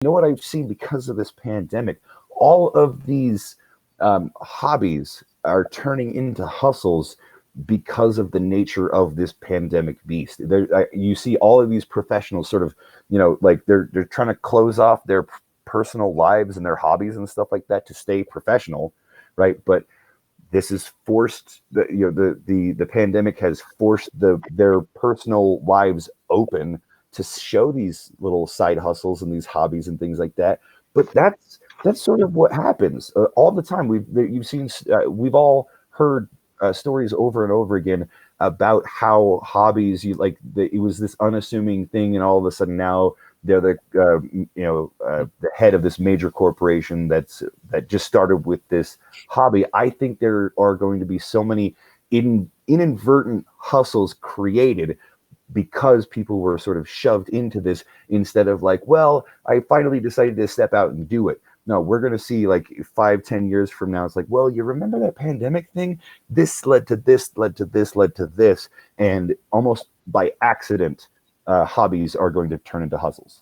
you know what I've seen because of this pandemic? All of these hobbies are turning into hustles because of the nature of this pandemic beast. You see all of these professionals sort of, like they're trying to close off their personal lives and their hobbies and stuff like that to stay professional, right? But this is forced. The pandemic has forced their personal lives open to show these little side hustles and these hobbies and things like that. But that's sort of what happens all the time. We've all heard stories over and over again about how hobbies, it was this unassuming thing, and all of a sudden now they're the head of this major corporation that just started with this hobby. I think there are going to be so many inadvertent hustles created because people were sort of shoved into this, instead of like, well, I finally decided to step out and do it. No, we're going to see like 5-10 years from now, it's like, well, you remember that pandemic thing? This led to this, led to this, led to this. And almost by accident, hobbies are going to turn into hustles.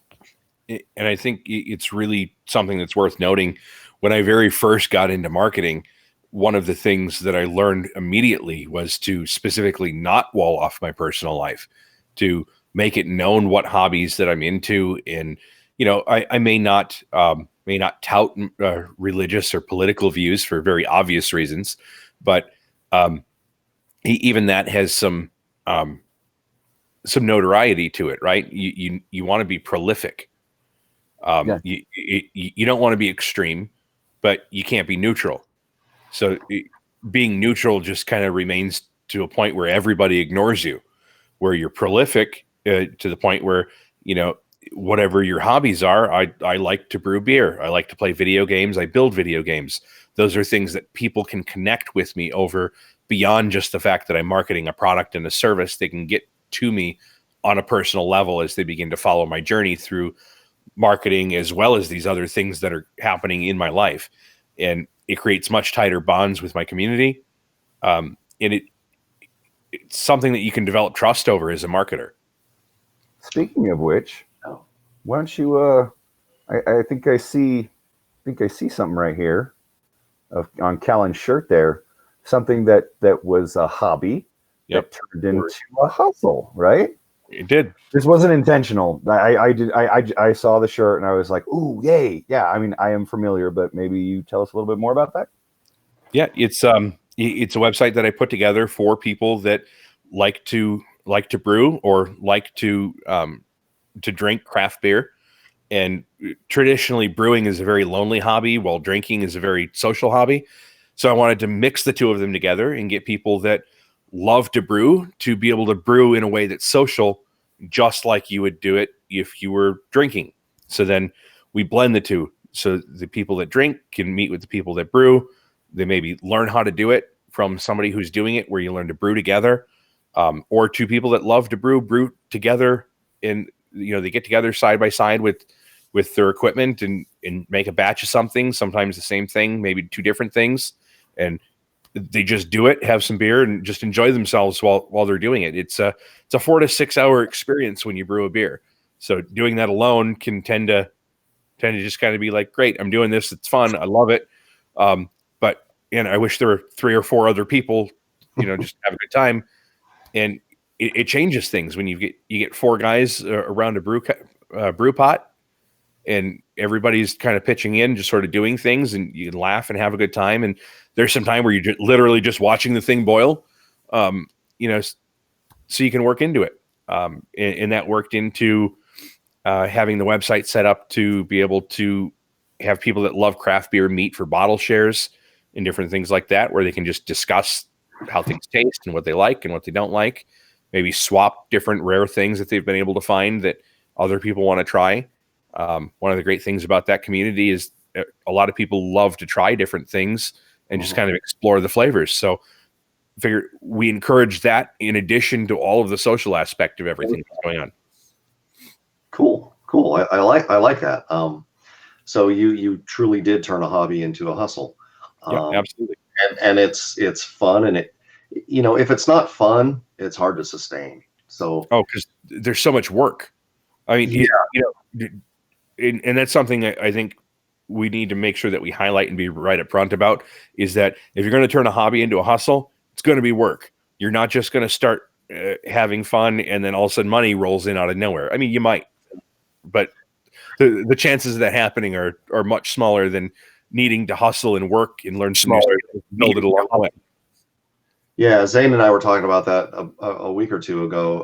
And I think it's really something that's worth noting. When I very first got into marketing, one of the things that I learned immediately was to specifically not wall off my personal life, to make it known what hobbies that I'm into. And, I may not tout religious or political views for very obvious reasons, but even that has some notoriety to it, right? You want to be prolific. Yeah. You don't want to be extreme, but you can't be neutral. So being neutral just kind of remains to a point where everybody ignores you, where you're prolific to the point where, whatever your hobbies are, I like to brew beer. I like to play video games. I build video games. Those are things that people can connect with me over, beyond just the fact that I'm marketing a product and a service. They can get to me on a personal level as they begin to follow my journey through marketing, as well as these other things that are happening in my life. And it creates much tighter bonds with my community. And it's something that you can develop trust over as a marketer. Speaking of which, why don't you, I think I see something right here on Callan's shirt there, something that was a hobby that turned into a hustle, right? It did. This wasn't intentional. I saw the shirt and I was like, ooh, yay. Yeah. I mean, I am familiar, but maybe you tell us a little bit more about that. Yeah. It's a website that I put together for people that like to brew or like to drink craft beer. And traditionally brewing is a very lonely hobby, while drinking is a very social hobby. So I wanted to mix the two of them together and get people that love to brew to be able to brew in a way that's social, just like you would do it if you were drinking. So then we blend the two. So the people that drink can meet with the people that brew. They maybe learn how to do it from somebody who's doing it, where you learn to brew together, or two people that love to brew together. And, they get together side by side with their equipment and make a batch of something, sometimes the same thing, maybe two different things. And they just do it, have some beer, and just enjoy themselves while they're doing it. It's a 4 to 6 hour experience when you brew a beer. So doing that alone can tend to just kind of be like, great, I'm doing this. It's fun. I love it. But I wish there were 3 or 4 other people, just have a good time. And it changes things when you get 4 guys around a brew pot, and everybody's kind of pitching in, just sort of doing things, and you can laugh and have a good time. And there's some time where you're literally just watching the thing boil, so you can work into it. And that worked into having the website set up to be able to have people that love craft beer meet for bottle shares and different things like that, where they can just discuss how things taste and what they like and what they don't like. Maybe swap different rare things that they've been able to find that other people want to try. One of the great things about that community is a lot of people love to try different things and just kind of explore the flavors. So figure we encourage that in addition to all of the social aspect of everything that's going on. Cool. I like that. So you truly did turn a hobby into a hustle. Yeah, absolutely. And it's fun, and it, if it's not fun, it's hard to sustain. So because there's so much work. I mean, and that's something that I think we need to make sure that we highlight and be right up front about, is that if you're going to turn a hobby into a hustle, it's going to be work. You're not just going to start having fun and then all of a sudden money rolls in out of nowhere. I mean, you might, but the chances of that happening are much smaller than needing to hustle and work and learn some new skills, build it along the way. Yeah, Zane and I were talking about that a week or two ago